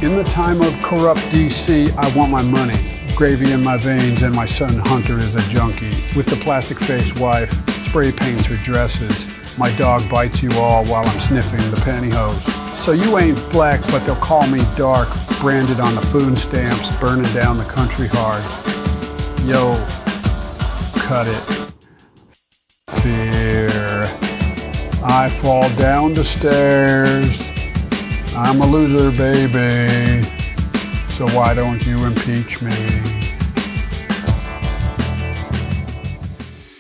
In the time of corrupt DC, I want my money. Gravy in my veins, and my son Hunter is a junkie. With the plastic-faced wife, spray paints her dresses. My dog bites you all while I'm sniffing the pantyhose. So you ain't black, but they'll call me dark. Branded on the food stamps, burning down the country hard. Yo, cut it. Fear. I fall down the stairs. I'm a loser, baby. So why don't you impeach me?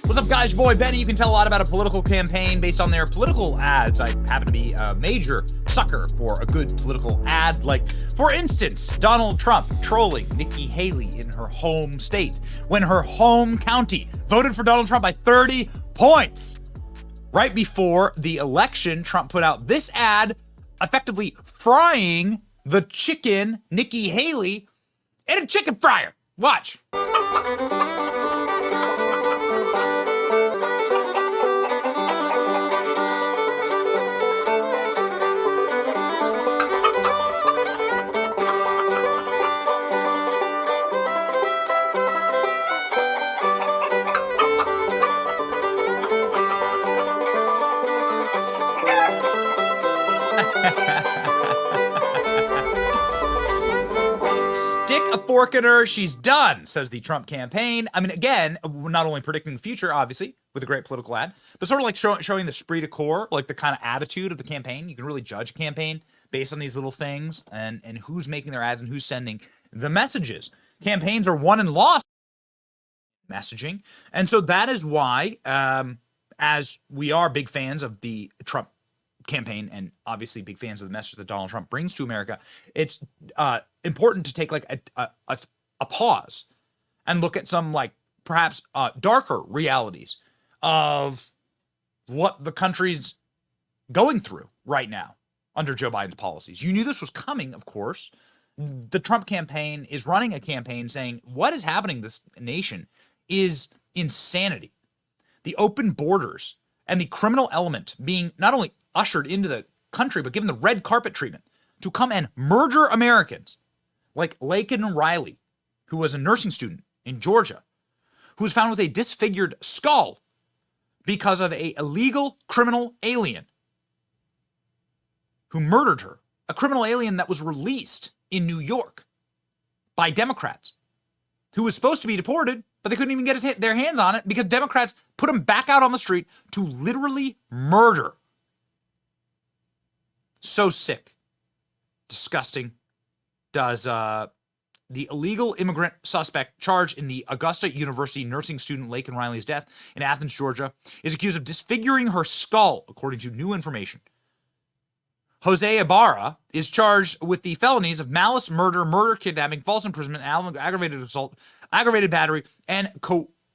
What's up, guys? Your boy Benny. You can tell a lot about a political campaign based on their political ads. I happen to be a major sucker for a good political ad. Like, for instance, Donald Trump trolling Nikki Haley in her home state when her home county voted for Donald Trump by 30 points. Right before the election, Trump put out this ad effectively frying the chicken, Nikki Haley, in a chicken fryer. Watch. Stick a fork in her, she's done, says the Trump campaign. I mean, again, we're not only predicting the future, obviously, with a great political ad, but sort of like showing the esprit de corps, like the kind of attitude of the campaign. You can really judge a campaign based on these little things and who's making their ads and who's sending the messages. Campaigns are won and lost messaging. And so that is why, as we are big fans of the Trump campaign and obviously big fans of the message that Donald Trump brings to America, it's important to take like a pause and look at some like perhaps darker realities of what the country's going through right now under Joe Biden's policies. You knew this was coming, of course. The Trump campaign is running a campaign saying what is happening in this nation is insanity. The open borders and the criminal element being not only ushered into the country, but given the red carpet treatment to come and murder Americans like Laken Riley, who was a nursing student in Georgia, who was found with a disfigured skull because of an illegal criminal alien who murdered her, a criminal alien that was released in New York by Democrats, who was supposed to be deported, but they couldn't even get their hands on it because Democrats put him back out on the street to literally murder. So sick, disgusting. Does the illegal immigrant suspect charged in the Augusta University nursing student Laken Riley's death in Athens, Georgia, is accused of disfiguring her skull, according to new information. Jose Ibarra is charged with the felonies of malice, murder, kidnapping, false imprisonment, aggravated assault, aggravated battery, and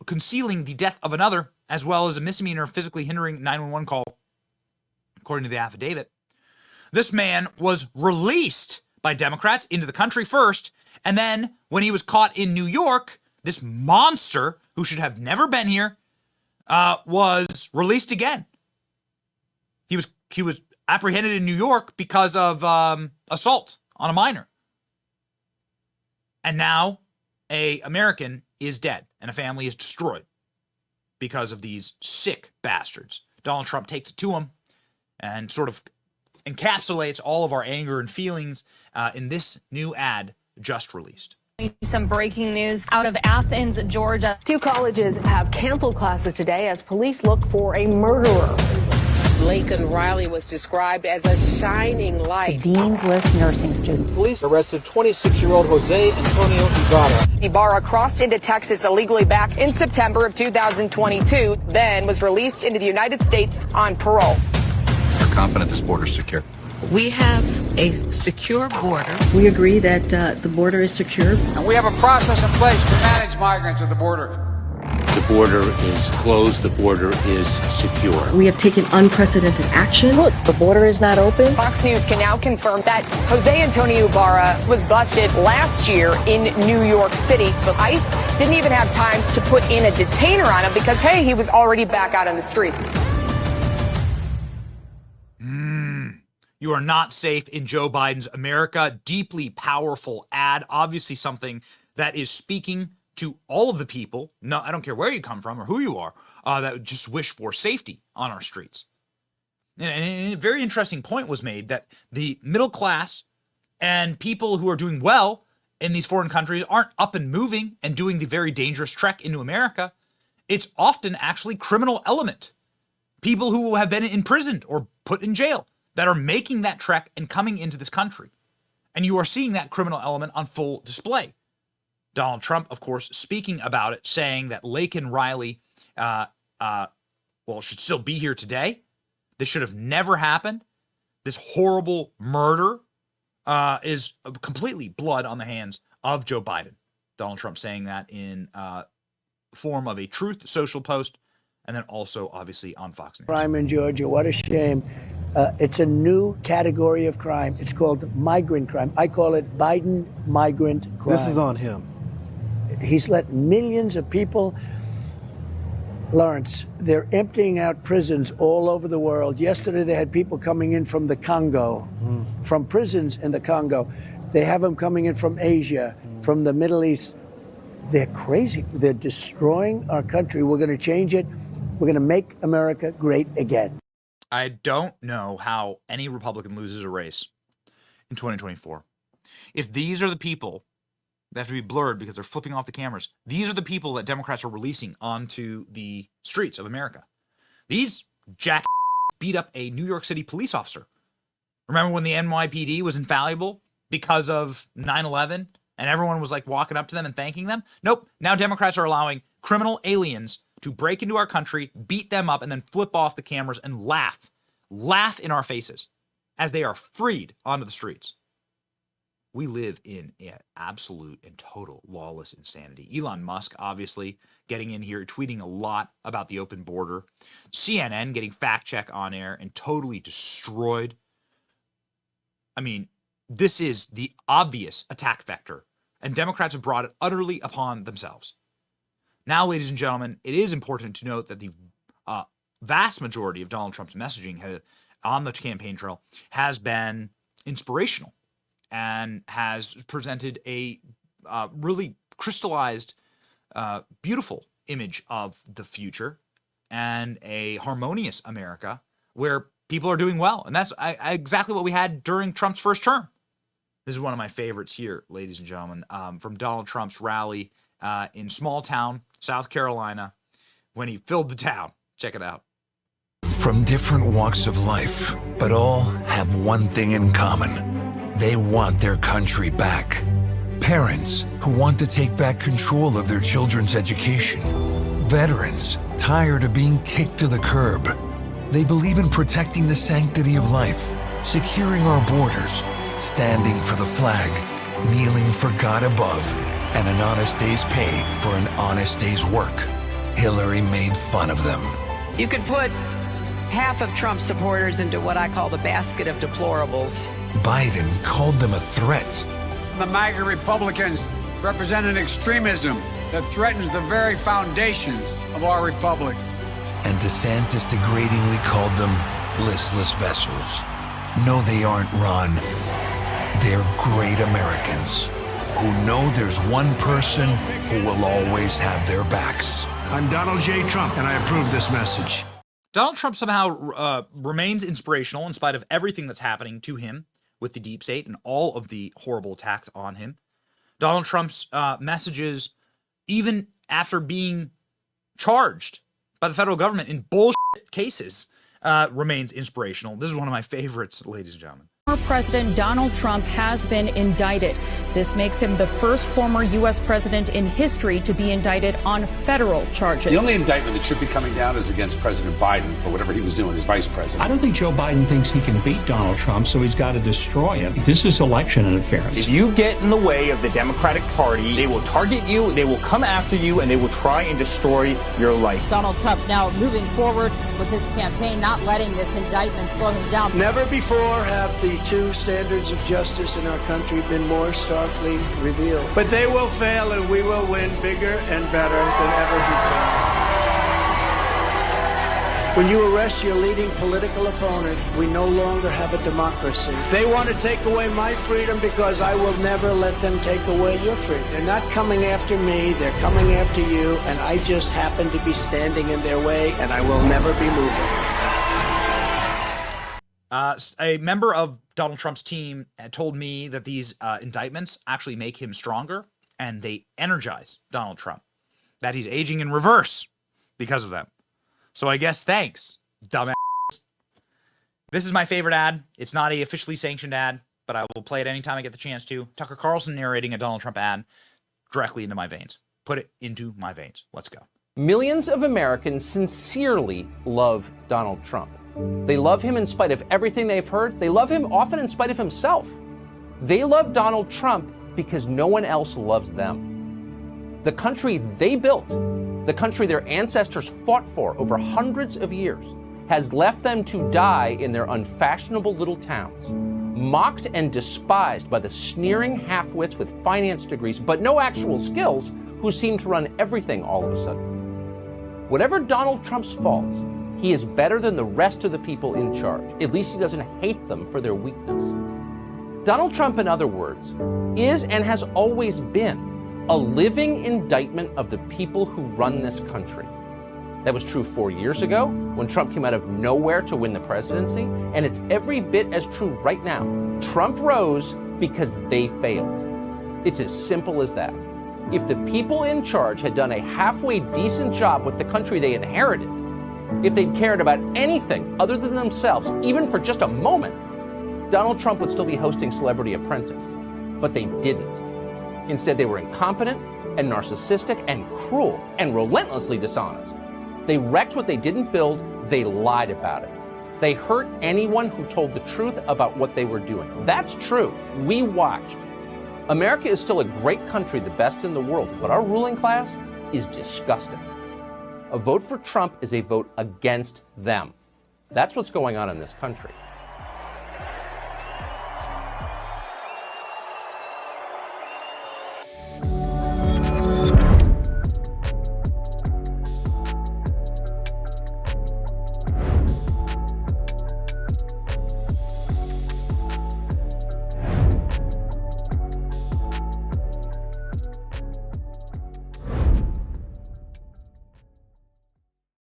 concealing the death of another, as well as a misdemeanor physically hindering 911 call, according to the affidavit. This man was released by Democrats into the country first, and then when he was caught in New York, this monster, who should have never been here, was released again. He was apprehended in New York because of assault on a minor. And now an American is dead and a family is destroyed because of these sick bastards. Donald Trump takes it to him and sort of encapsulates all of our anger and feelings in this new ad just released. Some breaking news out of Athens, Georgia. 2 colleges have canceled classes today as police look for a murderer. Laken Riley was described as a shining light. Dean's List nursing student. Police arrested 26-year-old Jose Antonio Ibarra. Ibarra crossed into Texas illegally back in September of 2022, then was released into the United States on parole. We're confident this border is secure. We have a secure border. We agree that the border is secure. And we have a process in place to manage migrants at the border. The border is closed. The border is secure. We have taken unprecedented action. Look, the border is not open. Fox News can now confirm that Jose Antonio Ibarra was busted last year in New York City. But ICE didn't even have time to put in a detainer on him because, hey, he was already back out on the streets. You are not safe in Joe Biden's America. Deeply powerful ad, obviously something that is speaking to all of the people. No, I don't care where you come from or who you are, that just wish for safety on our streets. And a very interesting point was made that the middle class and people who are doing well in these foreign countries aren't up and moving and doing the very dangerous trek into America. It's often actually criminal element. People who have been imprisoned or put in jail that are making that trek and coming into this country. And you are seeing that criminal element on full display. Donald Trump, of course, speaking about it, saying that Laken Riley, should still be here today. This should have never happened. This horrible murder is completely blood on the hands of Joe Biden. Donald Trump saying that in form of a Truth Social post, and then also obviously on Fox News. Crime in Georgia, what a shame. It's a new category of crime. It's called migrant crime. I call it Biden migrant crime. This is on him. He's let millions of people, Lawrence, they're emptying out prisons all over the world. Yesterday they had people coming in from the Congo, from prisons in the Congo. They have them coming in from Asia, from the Middle East. They're crazy. They're destroying our country. We're going to change it. We're going to make America great again. I don't know how any Republican loses a race in 2024. If these are the people that have to be blurred because they're flipping off the cameras, these are the people that Democrats are releasing onto the streets of America. These jack beat up a New York City police officer. Remember when the NYPD was infallible because of 9/11 and everyone was like walking up to them and thanking them? Nope. Now Democrats are allowing criminal aliens to break into our country, beat them up, and then flip off the cameras and laugh in our faces as they are freed onto the streets. We live in an absolute and total lawless insanity. Elon Musk, obviously, getting in here, tweeting a lot about the open border. CNN getting fact check on air and totally destroyed. I mean, this is the obvious attack vector, and Democrats have brought it utterly upon themselves. Now, ladies and gentlemen, it is important to note that the vast majority of Donald Trump's messaging on the campaign trail has been inspirational and has presented a really crystallized, beautiful image of the future and a harmonious America where people are doing well. And that's exactly what we had during Trump's first term. This is one of my favorites here, ladies and gentlemen, from Donald Trump's rally in small town, South Carolina, when he filled the town. Check it out. From different walks of life, but all have one thing in common. They want their country back. Parents who want to take back control of their children's education. Veterans tired of being kicked to the curb. They believe in protecting the sanctity of life, securing our borders, standing for the flag, kneeling for God above, and an honest day's pay for an honest day's work. Hillary made fun of them. You could put half of Trump's supporters into what I call the basket of deplorables. Biden called them a threat. The MAGA Republicans represent an extremism that threatens the very foundations of our republic. And DeSantis degradingly called them listless vessels. No, they aren't, Ron. They're great Americans who know there's one person who will always have their backs. I'm Donald J. Trump, and I approve this message. Donald Trump somehow remains inspirational in spite of everything that's happening to him with the deep state and all of the horrible attacks on him. Donald Trump's messages, even after being charged by the federal government in bullshit cases, remains inspirational. This is one of my favorites, ladies and gentlemen. Former President Donald Trump has been indicted. This makes him the first former U.S. president in history to be indicted on federal charges. The only indictment that should be coming down is against President Biden for whatever he was doing as vice president. I don't think Joe Biden thinks he can beat Donald Trump, so he's got to destroy him. This is election interference. If you get in the way of the Democratic Party, they will target you, they will come after you, and they will try and destroy your life. Donald Trump now moving forward with his campaign, not letting this indictment slow him down. Never before have the two standards of justice in our country been more starkly revealed. But they will fail and we will win bigger and better than ever When you arrest your leading political opponent, we no longer have a democracy. They want to take away my freedom because I will never let them take away your freedom. They're not coming after me, they're coming after you, and I just happen to be standing in their way, and I will never be moving. A member of Donald Trump's team told me that these indictments actually make him stronger, and they energize Donald Trump, that he's aging in reverse because of them. So I guess thanks, dumbass. This is my favorite ad. It's not a officially sanctioned ad, but I will play it anytime I get the chance to. Tucker Carlson narrating a Donald Trump ad directly into my veins. Put it into my veins. Let's go. Millions of Americans sincerely love Donald Trump. They love him in spite of everything they've heard. They love him often in spite of himself. They love Donald Trump because no one else loves them. The country they built, the country their ancestors fought for over hundreds of years, has left them to die in their unfashionable little towns, mocked and despised by the sneering half-wits with finance degrees but no actual skills who seem to run everything all of a sudden. Whatever Donald Trump's faults, he is better than the rest of the people in charge. At least he doesn't hate them for their weakness. Donald Trump, in other words, is and has always been a living indictment of the people who run this country. That was true 4 years ago when Trump came out of nowhere to win the presidency, and it's every bit as true right now. Trump rose because they failed. It's as simple as that. If the people in charge had done a halfway decent job with the country they inherited, if they'd cared about anything other than themselves, even for just a moment, Donald Trump would still be hosting Celebrity Apprentice. But they didn't. Instead, they were incompetent and narcissistic and cruel and relentlessly dishonest. They wrecked what they didn't build. They lied about it. They hurt anyone who told the truth about what they were doing. That's true. We watched. America is still a great country, the best in the world, but our ruling class is disgusting. A vote for Trump is a vote against them. That's what's going on in this country.